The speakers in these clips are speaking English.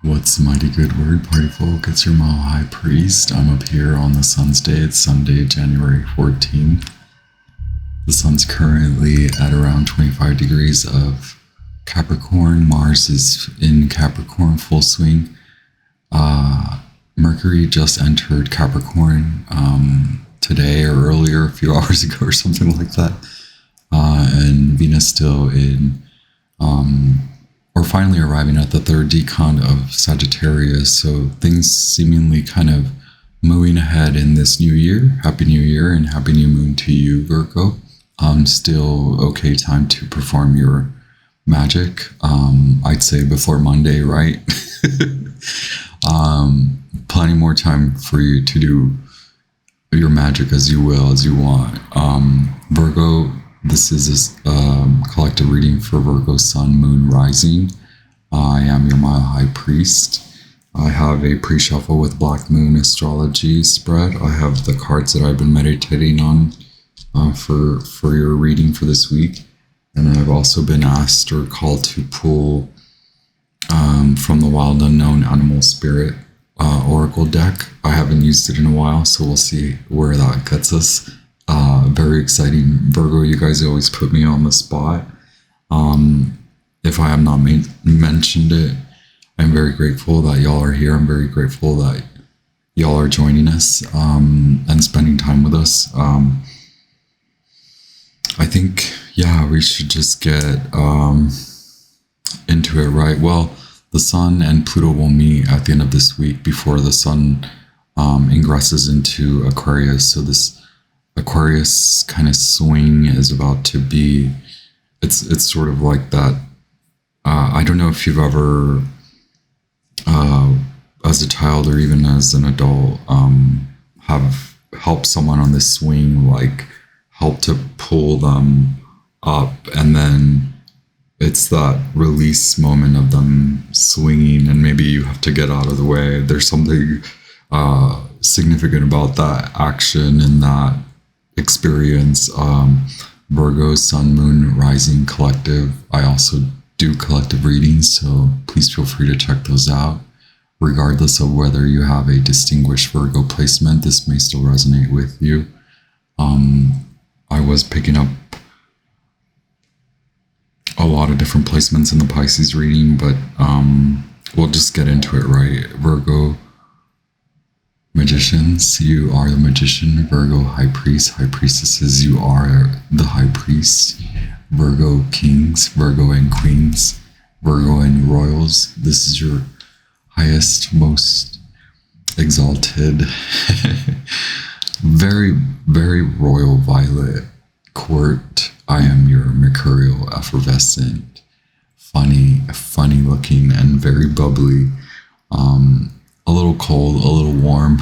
What's mighty good word, party folk? It's your Mile High Priest. I'm up here on the Sun's Day. It's Sunday, January 14th. The Sun's currently at around 25 degrees of Capricorn. Mars is in Capricorn, full swing. Mercury just entered Capricorn today or earlier, a few hours ago or something like that. And Venus still in... we're finally arriving at the third decan of Sagittarius, so things seemingly kind of moving ahead in this new year. Happy New Year and Happy New Moon to you, Virgo. Still okay time to perform your magic. I'd say before Monday, right? Plenty more time for you to do your magic as you will, as you want. Virgo, this is a collective reading for Virgo Sun, Moon, Rising. I am your Mile High Priest. I have a pre-shuffle with Black Moon Astrology spread. I have the cards that I've been meditating on for your reading for this week. And I've also been asked or called to pull from the Wild Unknown Animal Spirit Oracle deck. I haven't used it in a while, so we'll see where that gets us. Very exciting. Virgo, you guys always put me on the spot. If I have not mentioned it, I'm very grateful that y'all are here. I'm very grateful that y'all are joining us and spending time with us. I think, yeah, we should just get into it, right? Well, the Sun and Pluto will meet at the end of this week before the Sun ingresses into Aquarius. So this Aquarius kind of swing is about to be, it's sort of like that. I don't know if you've ever, as a child or even as an adult, have helped someone on this swing, like help to pull them up, and then it's that release moment of them swinging, and maybe you have to get out of the way. There's something significant about that action and that experience. Virgo, Sun, Moon, Rising Collective. I also do collective readings, so please feel free to check those out. Regardless of whether you have a distinguished Virgo placement, this may still resonate with you. I was picking up a lot of different placements in the Pisces reading, but we'll just get into it, right? Virgo magicians, you are the magician. Virgo high priest, high priestesses, you are the high priest. Virgo kings, Virgo and queens, Virgo and royals, this is your highest, most exalted, very, very royal violet court. I am your mercurial, effervescent, funny looking, and very bubbly. A little cold, a little warm.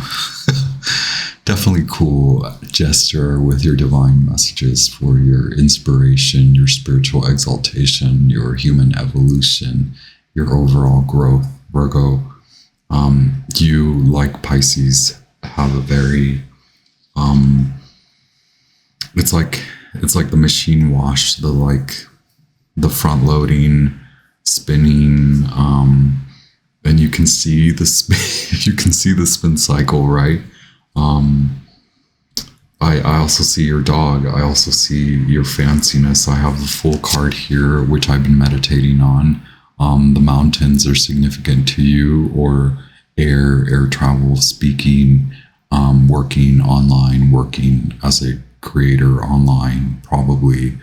Definitely cool gesture with your divine messages for your inspiration, your spiritual exaltation, your human evolution, your overall growth. Virgo, you, like Pisces, have a very, it's like the machine wash, the front loading, spinning, and you can see the spin cycle, right? I also see your dog. I also see your fanciness. I have the full card here, which I've been meditating on. The mountains are significant to you, or air travel, speaking, working online, working as a creator online, probably,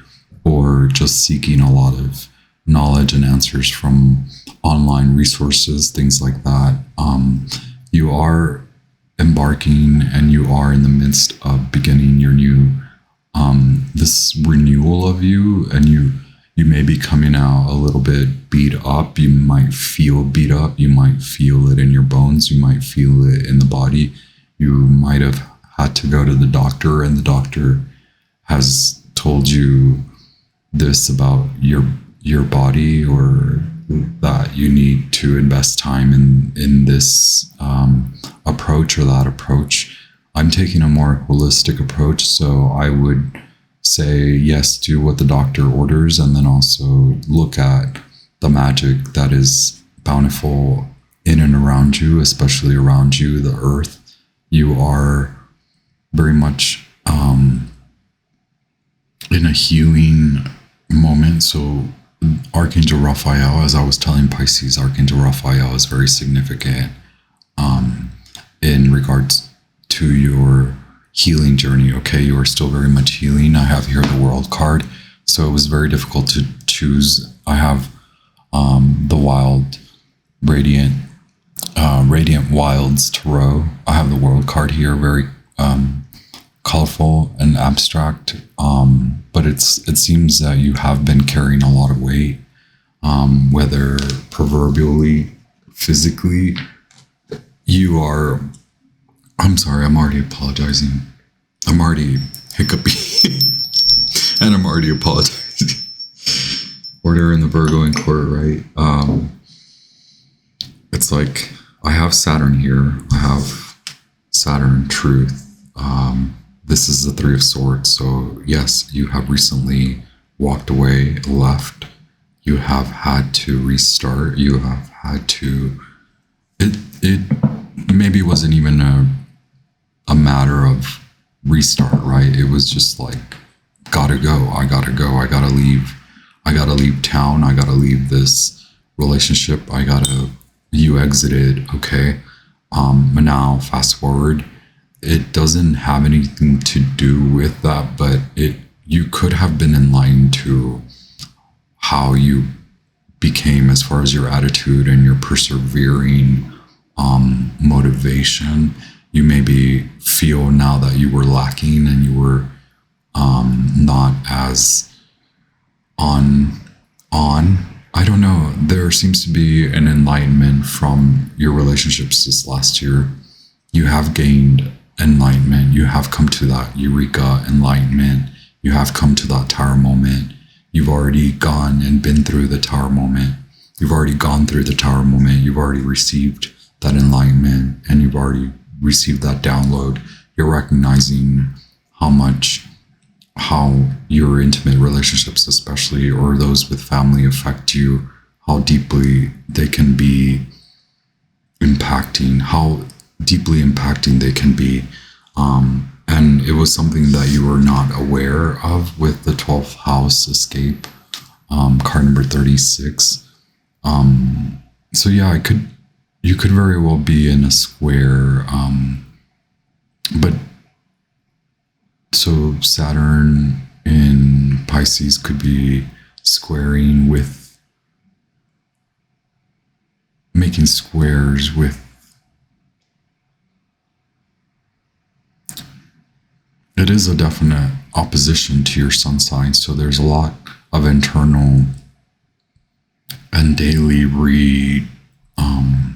or just seeking a lot of knowledge and answers from online resources, things like that. You are embarking and you are in the midst of beginning your new this renewal of you, and you may be coming out a little bit beat up. You might feel beat up, you might feel it in your bones, you might feel it in the body. You might have had to go to the doctor, and the doctor has told you this about your body, or that you need to invest time in this approach or that approach. I'm taking a more holistic approach, so I would say yes to what the doctor orders, and then also look at the magic that is bountiful in and around you, especially around you, the earth. You are very much in a healing moment. So Archangel Raphael, as I was telling Pisces, Archangel Raphael is very significant in regards to your healing journey. Okay, you are still very much healing. I have here the World card, so it was very difficult to choose. I have the Wild Radiant Wilds Tarot. I have the World card here, very colorful and abstract, but it seems that you have been carrying a lot of weight, whether proverbially, physically. You are, I'm sorry, I'm already apologizing. I'm already hiccupy and I'm already apologizing. Order in the Virgo in court, right? It's like, I have Saturn here. I have Saturn truth. This is the Three of Swords. So yes, you have recently walked away, left. You have had to restart. You have had to, it maybe wasn't even a matter of restart, right? It was just like, gotta go. I gotta leave. I gotta leave town. I gotta leave this relationship. You exited. Okay. But now fast forward, it doesn't have anything to do with that, but you could have been enlightened to how you became as far as your attitude and your persevering motivation. You maybe feel now that you were lacking and you were not as on. I don't know. There seems to be an enlightenment from your relationships this last year. You have gained enlightenment. You have come to that eureka enlightenment. You have come to that tower moment. You've already gone and been through the tower moment. You've already gone through the tower moment. You've already received that enlightenment and you've already received that download. You're recognizing how your intimate relationships, especially, or those with family, affect you, how deeply they can be impacting, how deeply impacting they can be. And it was something that you were not aware of with the 12th house escape, card number 36. So yeah, you could very well be in a square, but so Saturn in Pisces could be squaring with, making squares with, it is a definite opposition to your sun sign. So there's a lot of internal and daily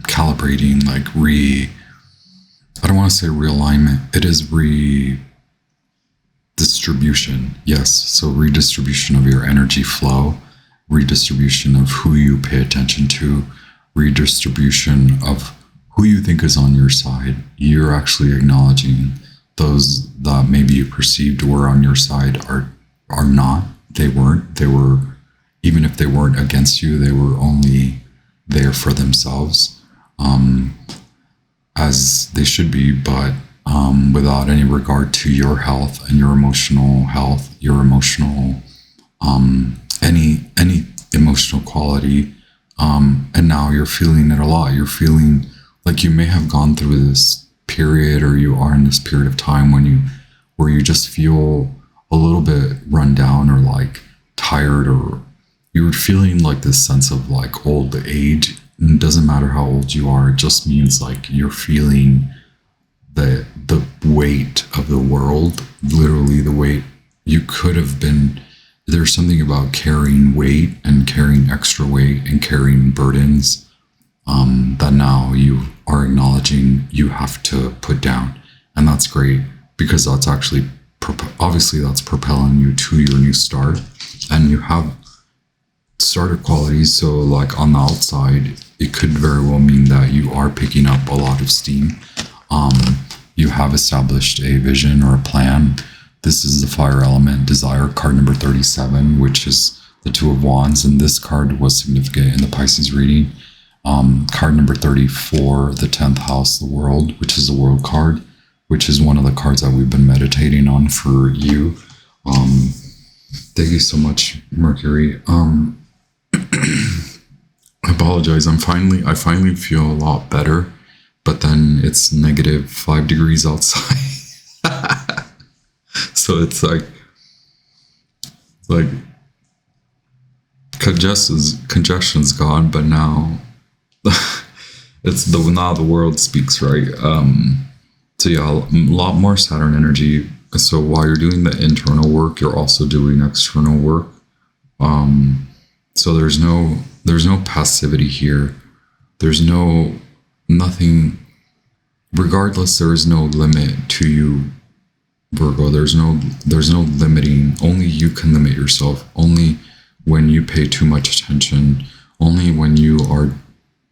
calibrating, like I don't want to say realignment. It is redistribution. Yes. So redistribution of your energy flow, redistribution of who you pay attention to, redistribution of who you think is on your side. You're actually acknowledging those that maybe you perceived were on your side are not. They weren't. They were, even if they weren't against you, they were only there for themselves, as they should be, but without any regard to your health and your emotional health, your emotional, any emotional quality. And now you're feeling it a lot. You're feeling like you may have gone through this period, or you are in this period of time where you just feel a little bit run down or like tired, or you're feeling like this sense of like old age. And it doesn't matter how old you are, it just means like you're feeling the weight of the world, literally the weight. You could have been, there's something about carrying weight and carrying extra weight and carrying burdens that now you are acknowledging you have to put down. And that's great, because that's actually, obviously that's propelling you to your new start. And you have starter qualities. So like on the outside, it could very well mean that you are picking up a lot of steam. You have established a vision or a plan. This is the fire element desire, card number 37, which is the Two of Wands. And this card was significant in the Pisces reading. Card number 34, the 10th house, the world, which is the world card, which is one of the cards that we've been meditating on for you. Thank you so much, Mercury. I apologize. I finally feel a lot better, but then it's -5 degrees outside. So it's like congestion's gone, but now now the world speaks, right? So yeah, a lot more Saturn energy. So while you're doing the internal work, you're also doing external work. So there's no passivity here. There's nothing. Regardless, there is no limit to you, Virgo. There's no limiting. Only you can limit yourself. Only when you pay too much attention. Only when you are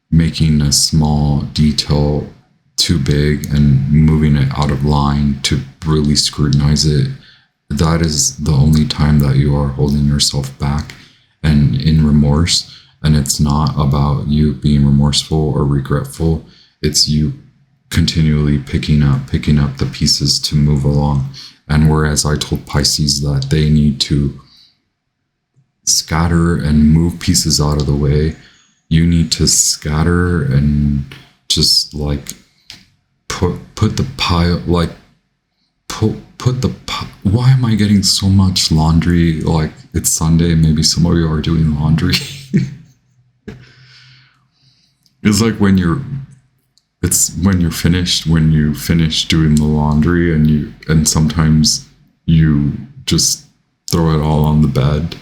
making a small detail too big and moving it out of line to really scrutinize it. That is the only time that you are holding yourself back and in remorse. And it's not about you being remorseful or regretful. It's you continually picking up the pieces to move along. And whereas I told Pisces that they need to scatter and move pieces out of the way, you need to scatter and just like put the pile, like put the why am I getting so much laundry? Like it's Sunday, maybe some of you are doing laundry. It's like when you finish doing the laundry and sometimes you just throw it all on the bed.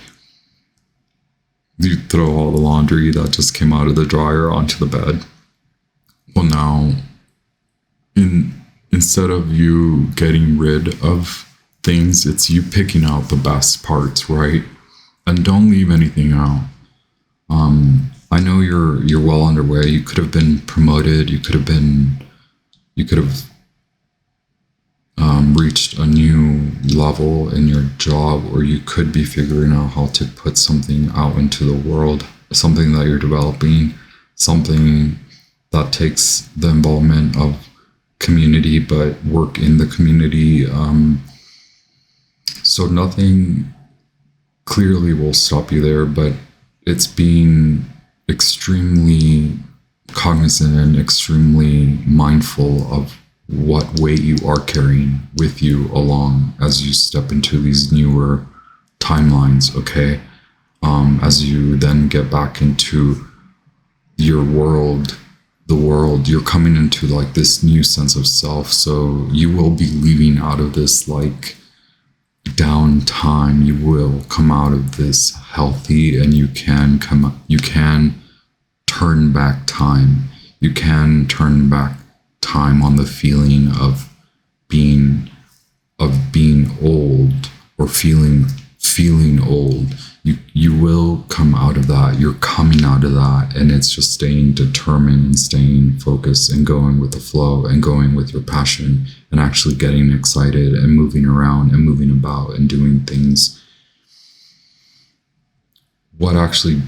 You throw all the laundry that just came out of the dryer onto the bed. Well, now instead of you getting rid of things, it's you picking out the best parts, right? And don't leave anything out. I know you're well underway. You could have been promoted. You could have reached a new level in your job, or you could be figuring out how to put something out into the world, something that you're developing, something that takes the involvement of community, but work in the community. So nothing clearly will stop you there, but it's being extremely cognizant and extremely mindful of what weight you are carrying with you along as you step into these newer timelines, okay? As you then get back into your world, you're coming into like this new sense of self. So you will be leaving out of this like downtime. You will come out of this healthy, and you can turn back time. You can turn back time on the feeling of being old or feeling old. You will come out of that. You're coming out of that, and it's just staying determined and staying focused and going with the flow and going with your passion and actually getting excited and moving around and moving about and doing things. What actually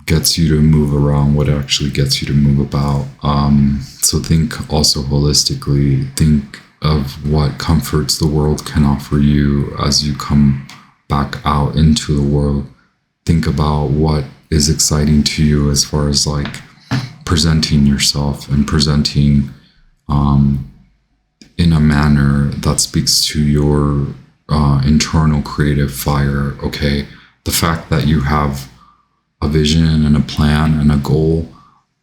gets you to move around, what actually gets you to move about. So think also holistically, think of what comforts the world can offer you as you come back out into the world. Think about what is exciting to you as far as like presenting yourself and presenting in a manner that speaks to your internal creative fire, okay? The fact that you have a vision and a plan and a goal,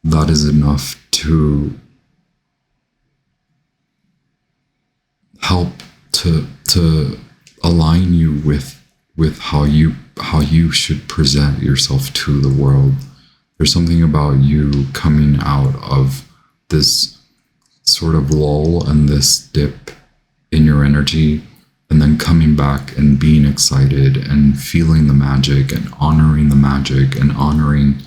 that is enough to help to align you with how you should present yourself to the world. There's something about you coming out of this sort of lull and this dip in your energy, and then coming back and being excited and feeling the magic and honoring the magic and honoring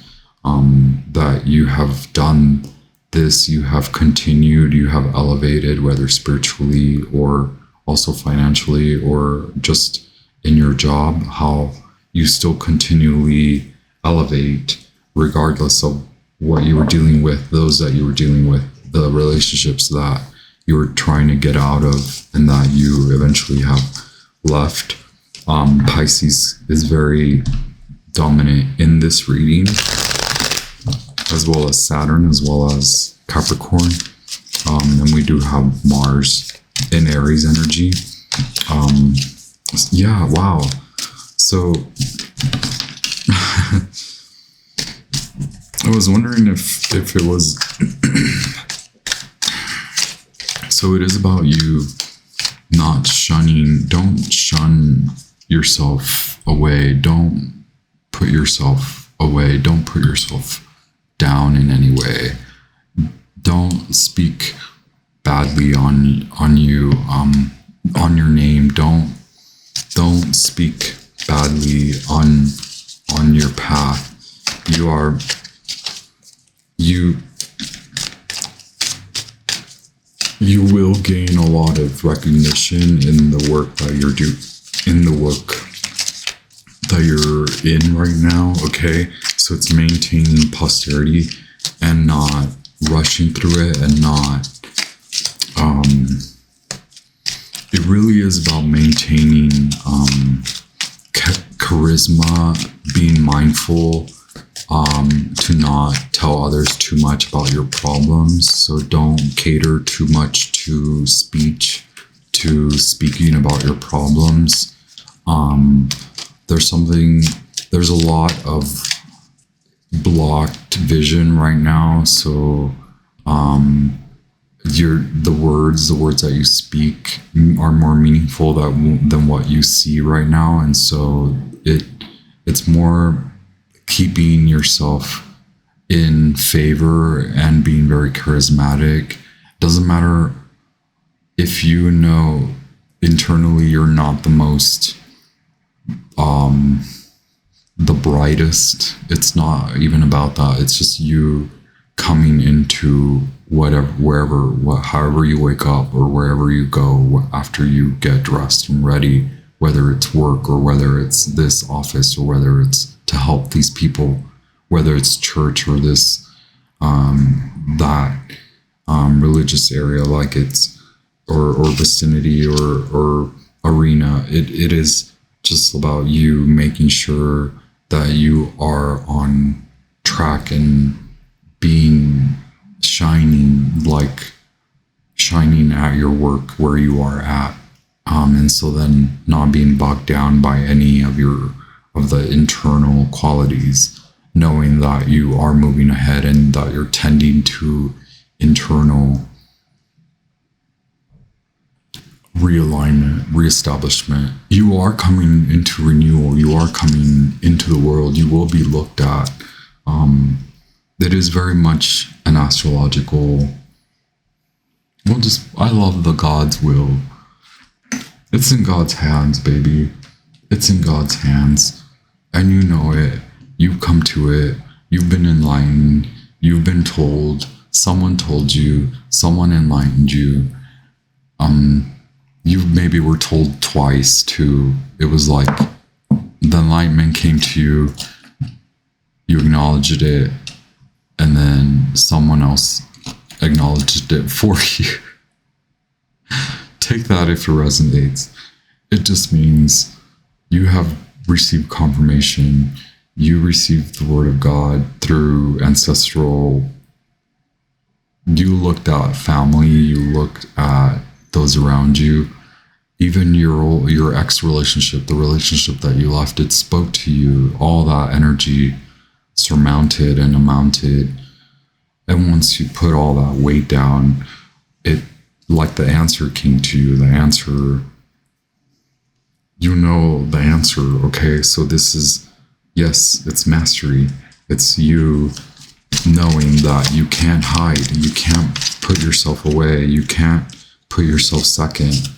that you have done this, you have continued, you have elevated, whether spiritually or also financially or just in your job, how you still continually elevate regardless of what you were dealing with, those that you were dealing with, the relationships that you were trying to get out of and that you eventually have left. Pisces is very dominant in this reading, as well as Saturn, as well as Capricorn. And we do have Mars in Aries energy. Yeah, wow. So I was wondering if it was so it is about you not shunning. Don't shun yourself away. Don't put yourself away. Don't put yourself down in any way. Don't speak badly on you, on your name. Don't speak badly on your path. You will gain a lot of recognition in the work that you're in right now. Okay, so it's maintaining posterity and not rushing through it, and not it really is about maintaining charisma, being mindful to not tell others too much about your problems. So don't cater too much to speaking about your problems. There's a lot of blocked vision right now. So the words that you speak are more meaningful than what you see right now. And so it's more keeping yourself in favor and being very charismatic. Doesn't matter if you know internally you're not the most the brightest. It's not even about that. It's just you coming into however you wake up or wherever you go after you get dressed and ready, whether it's work or whether it's this office or whether it's to help these people, whether it's church or this religious area, like it's or vicinity or arena. It is just about you making sure that you are on track and being shining at your work where you are at, and so then not being bogged down by any of the internal qualities, knowing that you are moving ahead and that you're tending to internal realignment, reestablishment. You are coming into renewal. You are coming into the world. You will be looked at. It is very much an astrological. I love the God's will. It's in God's hands, baby. It's in God's hands. And you know it. You've come to it. You've been enlightened. You've been told. Someone told you. Someone enlightened you. You maybe were told twice too. It was like the enlightenment came to you. You acknowledged it. And then someone else acknowledged it for you. Take that if it resonates. It just means you have received confirmation. You received the word of God through ancestral. You looked at family. You looked at those around you. Even your ex relationship, the relationship that you left, it spoke to you. All that energy surmounted and amounted. And once you put all that weight down, it, like the answer came to you, the answer, you know the answer, okay? So this is, yes, it's mastery. It's you knowing that you can't hide. You can't put yourself away. You can't put yourself second.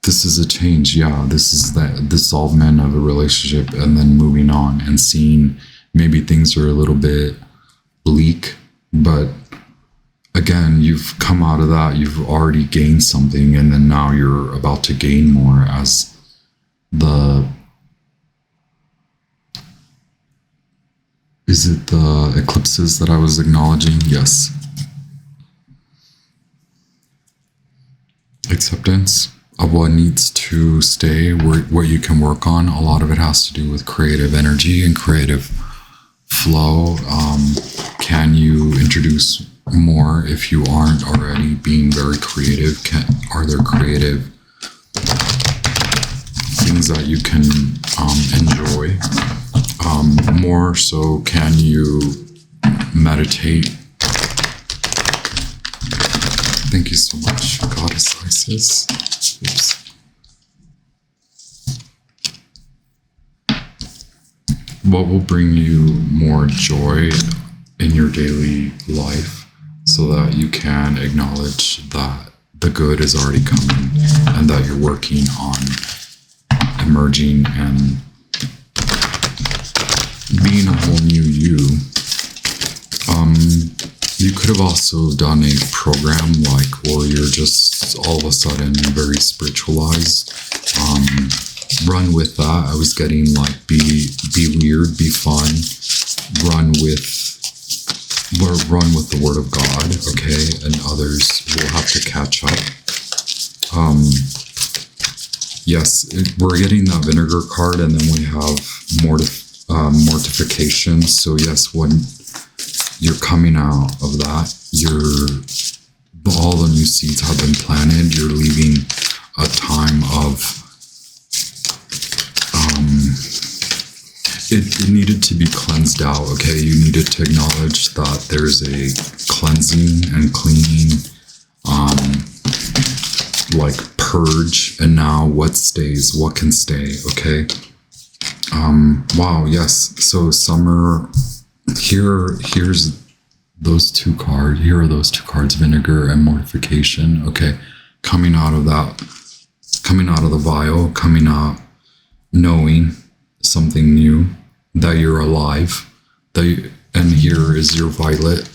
This is a change, yeah. This is the dissolvement of a relationship and then moving on and seeing maybe things are a little bit bleak, but again, you've come out of that, you've already gained something, and then now you're about to gain more as Is it the eclipses that I was acknowledging? Yes. Acceptance of what needs to stay, what you can work on. A lot of it has to do with creative energy and creative flow. Can you introduce more if you aren't already being very creative? Are there creative things that you can enjoy? More so, can you meditate? Thank you so much, Goddess Isis. Oops. What will bring you more joy in your daily life so that you can acknowledge that the good is already coming and that you're working on emerging and being a whole new you. You could have also done a program or you're just all of a sudden very spiritualized. Run with that. I was getting be weird, be fun, run with the word of God, okay? And others will have to catch up. Yes, we're getting that vinegar card, and then we have mortification. So yes, when you're coming out of that, all the new seeds have been planted. You're leaving a time of it needed to be cleansed out, okay? You needed to acknowledge that there's a cleansing and cleaning, purge, and now what stays, what can stay, okay? Wow, yes. So summer, here's those two cards. Here are those two cards, vinegar and mortification, okay? Coming out of that, coming out of the vial, coming out knowing something new, that you're alive, and here is your violet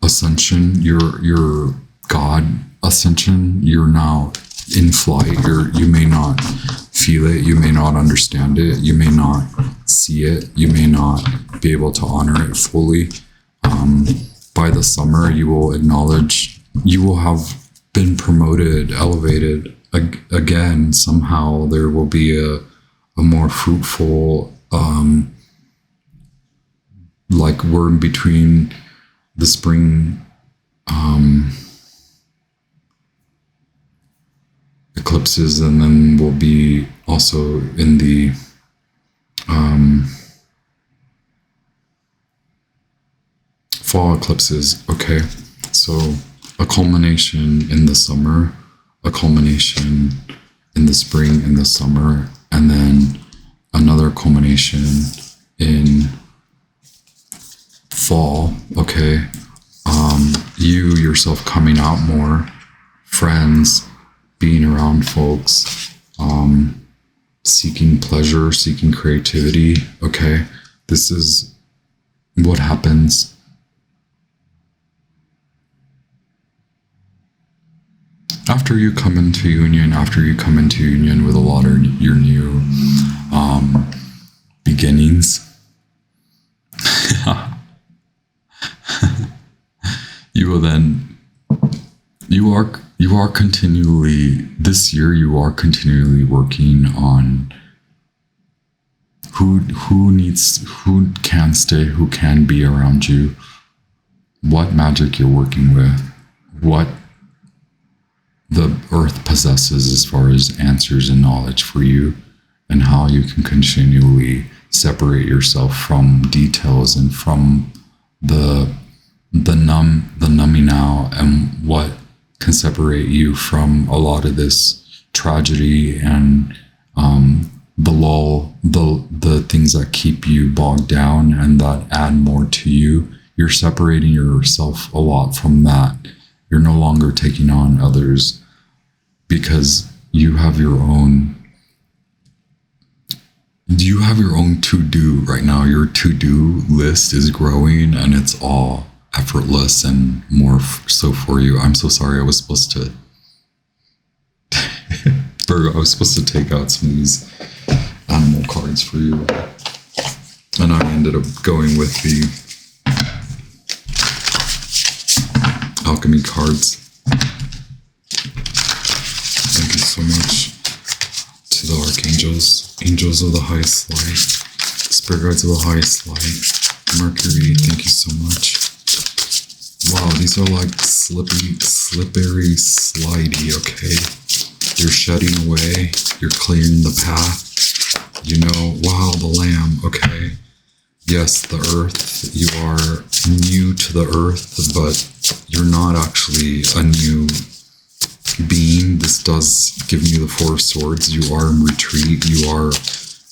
ascension, your God ascension. You're now in flight. You may not feel it, you may not understand it, you may not see it, you may not be able to honor it fully. By the summer, you will acknowledge, you will have been promoted, elevated again. Somehow there will be a more fruitful, we're in between the spring eclipses, and then we'll be also in the fall eclipses, okay? So a culmination in the summer, a culmination in the spring, in the summer, and then another culmination in fall, okay? You yourself coming out more, friends, being around folks, seeking pleasure, seeking creativity, okay? This is what happens after you come into union, with a lot of your new beginnings. You will then, you are continually, this year you are continually working on who can stay, who can be around you, what magic you're working with, what the earth possesses as far as answers and knowledge for you, and how you can continually separate yourself from details and from the numbing out, and what can separate you from a lot of this tragedy and the things that keep you bogged down and that add more to you. You're separating yourself a lot from that. You're no longer taking on others because you have your own to-do right now. Your to-do list is growing and it's all effortless and more so for you. I'm so sorry. I was supposed to Virgo, I was supposed to take out some of these animal cards for you. And I ended up going with the alchemy cards. Thank you so much to the archangels, angels of the highest light, spirit guides of the highest light, Mercury, thank you so much. Wow, these are like slippery, slidey, okay? You're shedding away, you're clearing the path. You know, wow, the lamb, okay? Yes, the earth, you are new to the earth, but you're not actually a new being. This does give you the Four of Swords. You are in retreat, you are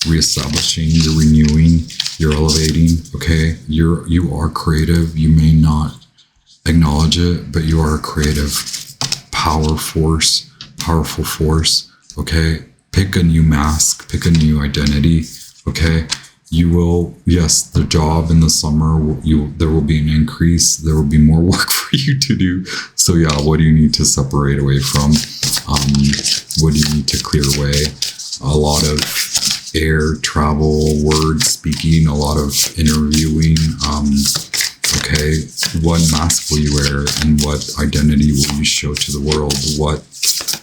reestablishing, you're renewing, you're elevating, okay? You are creative. You may not acknowledge it, but you are a creative powerful force, okay? Pick a new mask, pick a new identity, okay? You will, yes, the job in the summer, there will be an increase, there will be more work for you to do. So yeah, what do you need to separate away from? What do you need to clear away? A lot of air, travel, word speaking, a lot of interviewing. Okay, what mask will you wear and what identity will you show to the world? What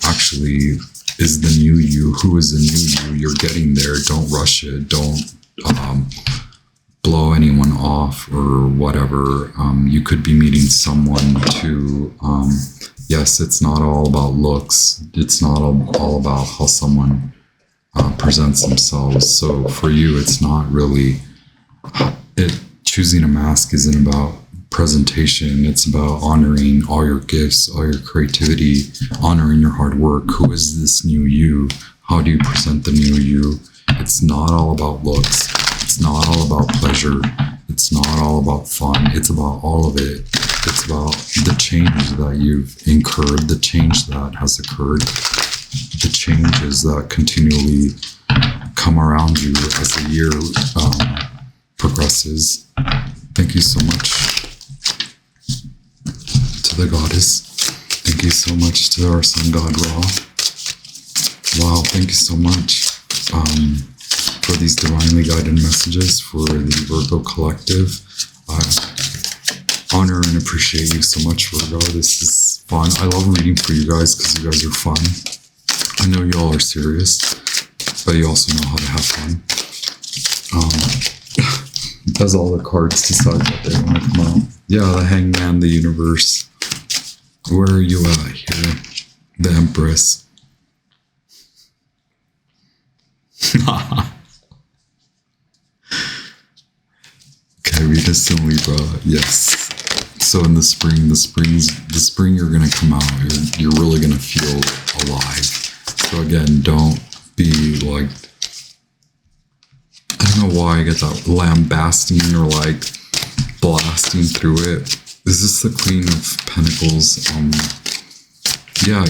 actually is the new you? Who is the new you? You're getting there. Don't rush it. Don't blow anyone off or whatever. You could be meeting someone to, yes, it's not all about looks. It's not all about how someone presents themselves. So for you, it's not really, choosing a mask isn't about presentation. It's about honoring all your gifts, all your creativity, honoring your hard work. Who is this new you? How do you present the new you? It's not all about looks. It's not all about pleasure. It's not all about fun. It's about all of it. It's about the change that you've incurred, the change that has occurred, the changes that continually come around you as the year progresses. Thank you so much to the goddess. Thank you so much to our sun god Ra. Wow, thank you so much for these divinely guided messages for the Virgo collective. I honor and appreciate you so much, Virgo. This is fun. I love reading for you guys because you guys are fun. I know y'all are serious, but you also know how to have fun. Does all the cards decide what they want to come out? Yeah, the Hangman, the Universe. Where are you at here? The Empress. Okay, Venus and Libra. Yes. So in the spring you're gonna come out. You're really gonna feel alive. So again, don't be like, I don't know why I get that lambasting or like blasting through it. Is this the Queen of Pentacles? Yeah,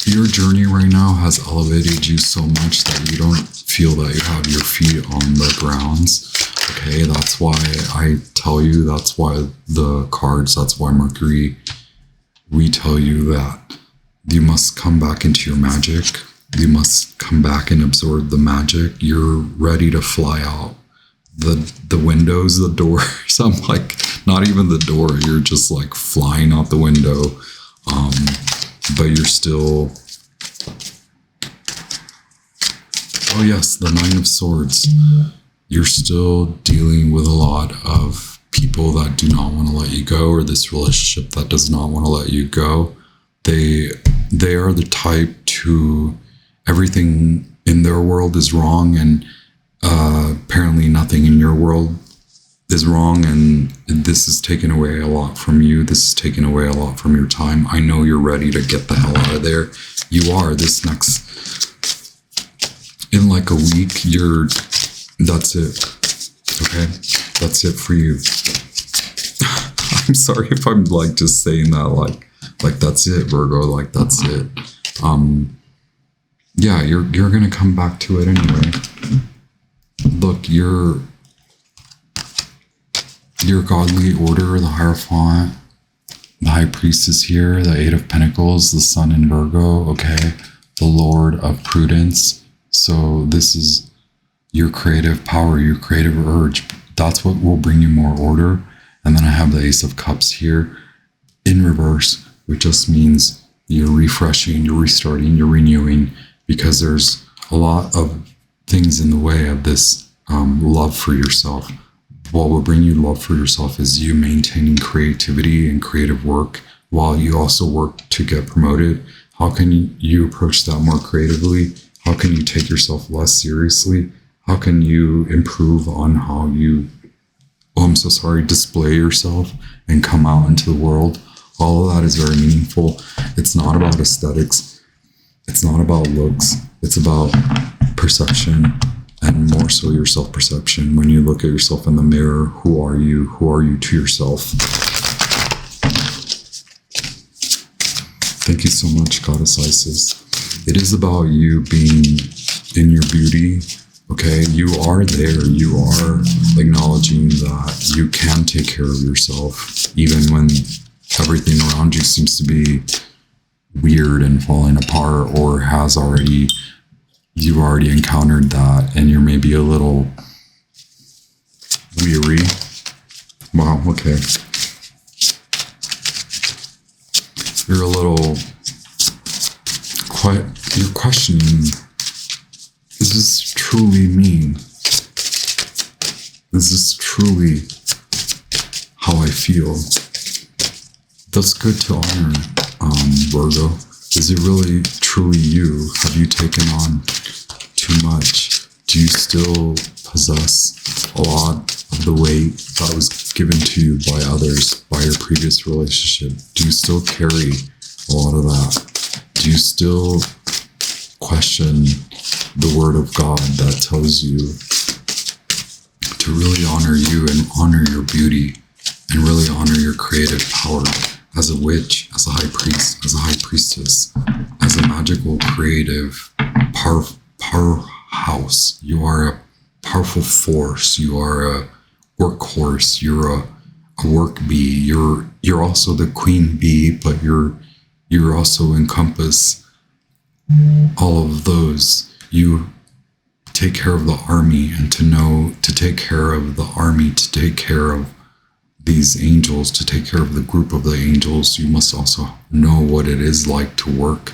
your journey right now has elevated you so much that you don't feel that you have your feet on the grounds. Okay, that's why I tell you, that's why the cards, that's why Mercury, we tell you that you must come back into your magic. You must come back and absorb the magic. You're ready to fly out. The windows, the doors, I'm like, not even the door, you're just like flying out the window. But you're still, oh yes, the Nine of Swords. You're still dealing with a lot of people that do not want to let you go, or this relationship that does not want to let you go. They are the type to, everything in their world is wrong, and apparently nothing in your world is wrong, and this is taking away a lot from you. This is taking away a lot from your time. I know you're ready to get the hell out of there. You are. This next, in like a week, that's it. Okay? That's it for you. I'm sorry if I'm like just saying that like that's it, Virgo, like that's it. Yeah, you're gonna come back to it anyway. Look, your godly order, the Hierophant, the High Priestess here, the Eight of Pentacles, the Sun in Virgo, okay? The Lord of Prudence. So this is your creative power, your creative urge. That's what will bring you more order. And then I have the Ace of Cups here in reverse, which just means you're refreshing, you're restarting, you're renewing, because there's a lot of things in the way of this love for yourself. What will bring you love for yourself is you maintaining creativity and creative work while you also work to get promoted. How can you approach that more creatively? How can you take yourself less seriously? How can you improve on how you, display yourself and come out into the world? All of that is very meaningful. It's not about aesthetics. It's not about looks. It's about perception, and more so your self-perception. When you look at yourself in the mirror, who are you? Who are you to yourself? Thank you so much, Goddess Isis. It is about you being in your beauty. Okay, you are there. You are acknowledging that you can take care of yourself, even when everything around you seems to be weird and falling apart, or you've already encountered that, and you're maybe a little weary. Wow, okay. You're a little you're questioning, is this truly me? Is this truly how I feel? That's good to honor, Virgo. Is it really truly you? Have you taken on too much? Do you still possess a lot of the weight that was given to you by others, by your previous relationship? Do you still carry a lot of that? Do you still question the word of God that tells you to really honor you and honor your beauty and really honor your creative power as a witch, as a high priest, as a high priestess, as a magical, creative powerhouse? You are a powerful force. You are a workhorse. You're a work bee. You're also the queen bee, but you're also encompass all of those. You take care of the army, and to take care of the army, to take care of these angels, to take care of the group of the angels, you must also know what it is like to work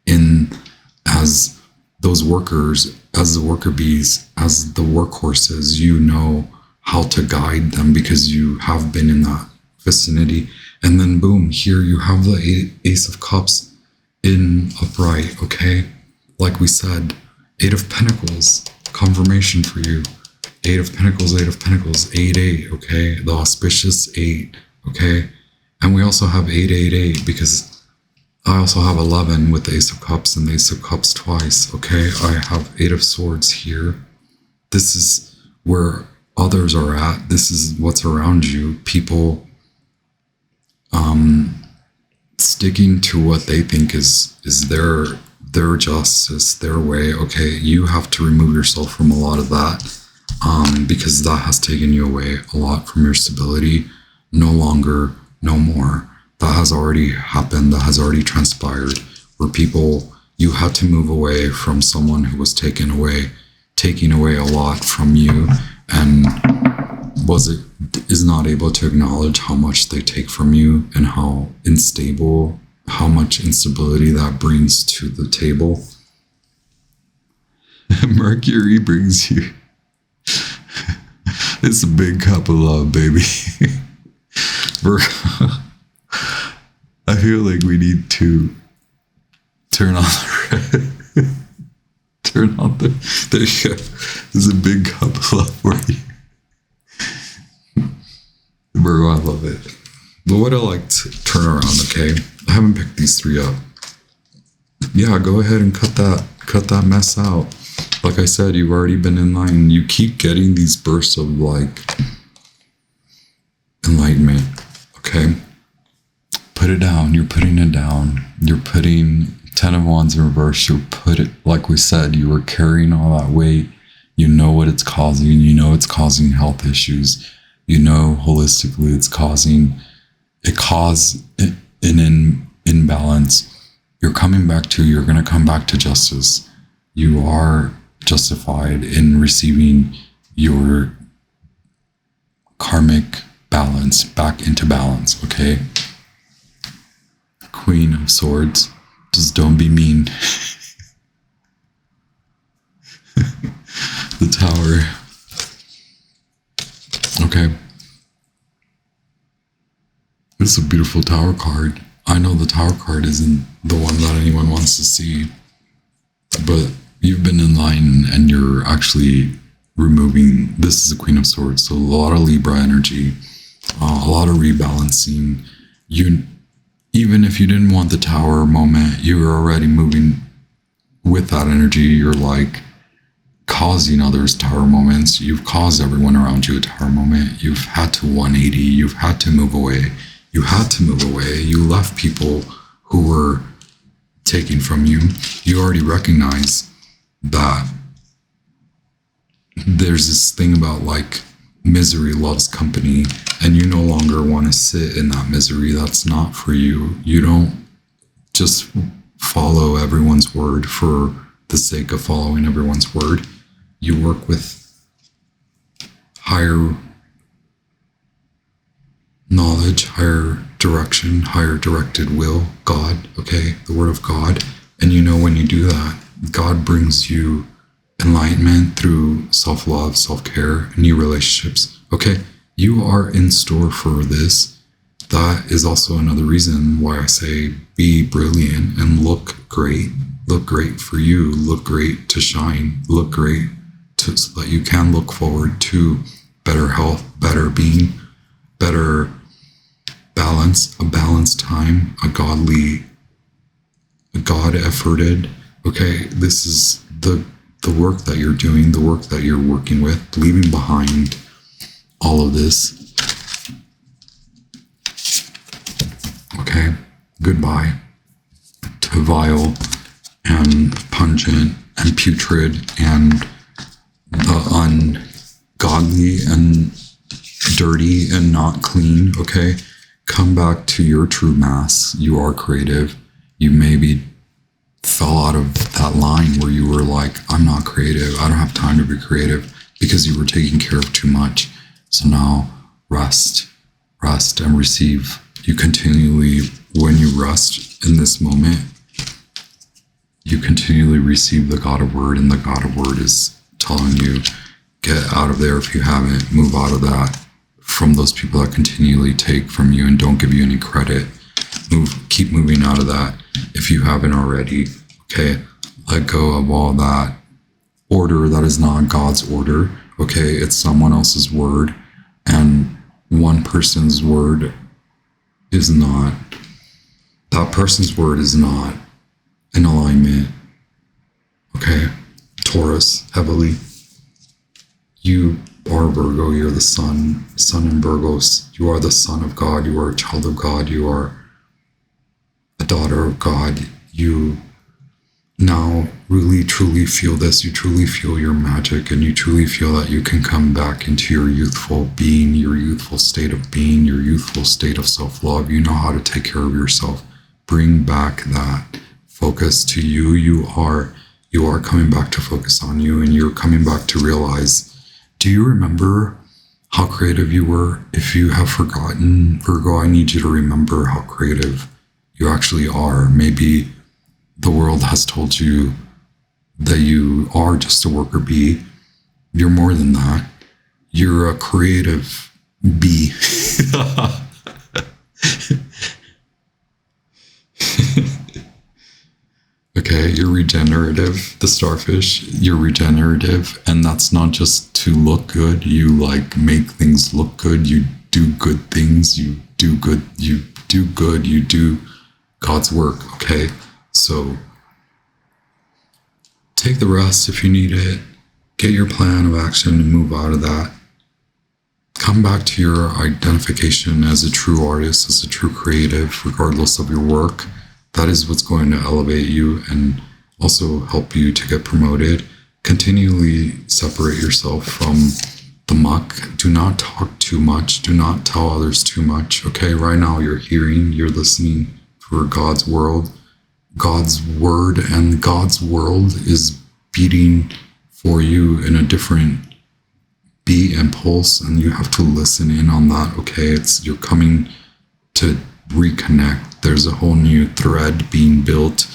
in as those workers, as the worker bees, as the workhorses. You know how to guide them because you have been in that vicinity. And then boom, here you have the Ace of Cups in upright, okay? Like we said, 8 of Pentacles, confirmation for you. 8 of Pentacles, 8, okay? The auspicious 8, okay? And we also have 8 because I also have 11 with the Ace of Cups and the Ace of Cups twice, okay? I have 8 of Swords here. This is where others are at. This is what's around you. People sticking to what they think is their justice, their way, okay? You have to remove yourself from a lot of that. Because that has taken you away a lot from your stability. No longer, no more. That has already happened. That has already transpired. Where you had to move away from someone who was taking away a lot from you, and is not able to acknowledge how much they take from you and how much instability that brings to the table. Mercury brings you. It's a big cup of love, baby. Virgo, I feel like we need to turn on the red. Turn on the... There you go. This is a big cup of love for you. Virgo, I love it. But what I like to turn around, okay? I haven't picked these 3 up. Yeah, go ahead and cut that mess out. Like I said, you've already been in line. You keep getting these bursts of like enlightenment, okay? Put it down. You're putting it down. You're putting 10 of Wands in reverse. Like we said, you were carrying all that weight. You know what it's causing. You know it's causing health issues. You know holistically it caused an imbalance. You're going to come back to justice. You are justified in receiving your karmic balance back into balance, okay? Queen of Swords. Just don't be mean. The Tower. Okay. This is a beautiful Tower card. I know the Tower card isn't the one that anyone wants to see, but you've been in line and you're actually removing. This is the Queen of Swords, so a lot of Libra energy, a lot of rebalancing. You, even if you didn't want the Tower moment, you were already moving with that energy. You're like causing others Tower moments. You've caused everyone around you a Tower moment. You've had to 180. You've had to move away. You had to move away. You left people who were taking from you. You already recognize that there's this thing about like misery loves company, and you no longer want to sit in that misery. That's not for you. You don't just follow everyone's word for the sake of following everyone's word. You work with higher knowledge, higher direction, higher directed will, God, okay, the word of God. And you know when you do that, God brings you enlightenment through self-love, self-care, new relationships. Okay, you are in store for this. That is also another reason why I say be brilliant and look great. Look great for you. Look great to shine. Look great so that you can look forward to better health, better being, better balance, a balanced time, a God-efforted. Okay, this is the work that you're doing, the work that you're working with, leaving behind all of this. Okay, goodbye to vile and pungent and putrid and the ungodly and dirty and not clean, okay? Come back to your true mass. You are creative. You maybe fell out of that line where you were like, I'm not creative. I don't have time to be creative because you were taking care of too much. So now rest and receive. You continually, when you rest in this moment, you continually receive the God of Word, and the God of Word is telling you, get out of there if you haven't, move out of that, from those people that continually take from you and don't give you any credit. Keep moving out of that if you haven't already. Okay, let go of all that order that is not God's order. Okay, it's someone else's word, and one person's word is not, that person's word is not in alignment. Okay, Taurus, heavily. You are Virgo, you're the sun in Virgos. You are the son of God, you are a child of God, you are a daughter of God. You now really truly feel this, you truly feel your magic, and you truly feel that you can come back into your youthful being, your youthful state of being, your youthful state of self-love. You know how to take care of yourself. Bring back that focus to you. You are coming back to focus on you, and you're coming back to realize, do you remember how creative you were? If you have forgotten, Virgo, I need you to remember how creative you actually are. Maybe the world has told you that you are just a worker bee. You're more than that. You're a creative bee. Okay, you're regenerative. The starfish, you're regenerative. And that's not just to look good. You like make things look good. You do good things. You do good. You do God's work. Okay, so take the rest if you need it. Get your plan of action and move out of that. Come back to your identification as a true artist, as a true creative, regardless of your work. That is what's going to elevate you and also help you to get promoted. Continually separate yourself from the muck. Do not talk too much. Do not tell others too much. Okay, right now you're hearing, you're listening for God's world, God's word, and God's world is beating for you in a different beat and pulse, and you have to listen in on that. Okay, you're coming to reconnect. There's a whole new thread being built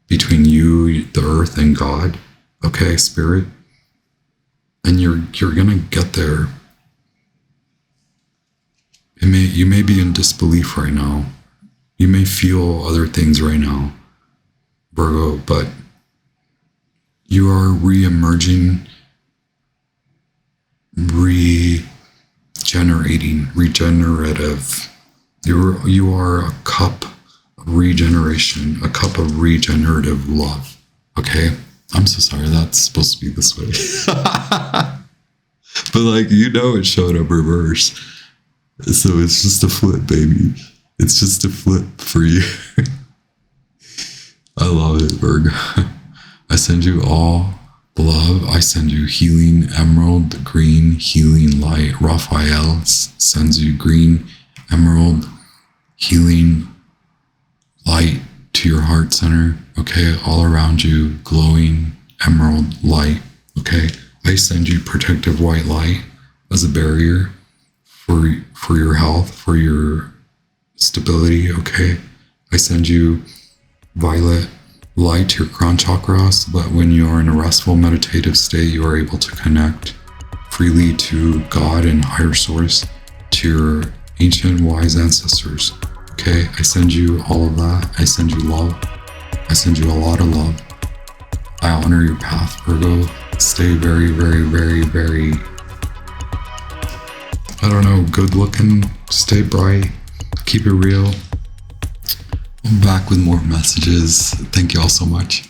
between you, the earth, and God. Okay, spirit, and you're gonna get there. You may be in disbelief right now. You may feel other things right now, Virgo, but you are reemerging, regenerative. You are a cup of regeneration, a cup of regenerative love. Okay? I'm so sorry, that's supposed to be this way. But like, it showed up reverse. So it's just a flip, baby. It's just a flip for you. I love it, Virgo. I send you all love. I send you healing emerald, green, healing light. Raphael sends you green, emerald, healing light to your heart center. Okay, all around you, glowing emerald light. Okay, I send you protective white light as a barrier for your health, for your stability. Okay, I send you violet light to your crown chakra, so that when you are in a restful meditative state, you are able to connect freely to God and higher source, to your ancient wise ancestors. Okay, I send you all of that. I send you love. I send you a lot of love. I honor your path, Virgo. Stay very, very, very, very, good looking. Stay bright. Keep it real. I'm back with more messages. Thank you all so much.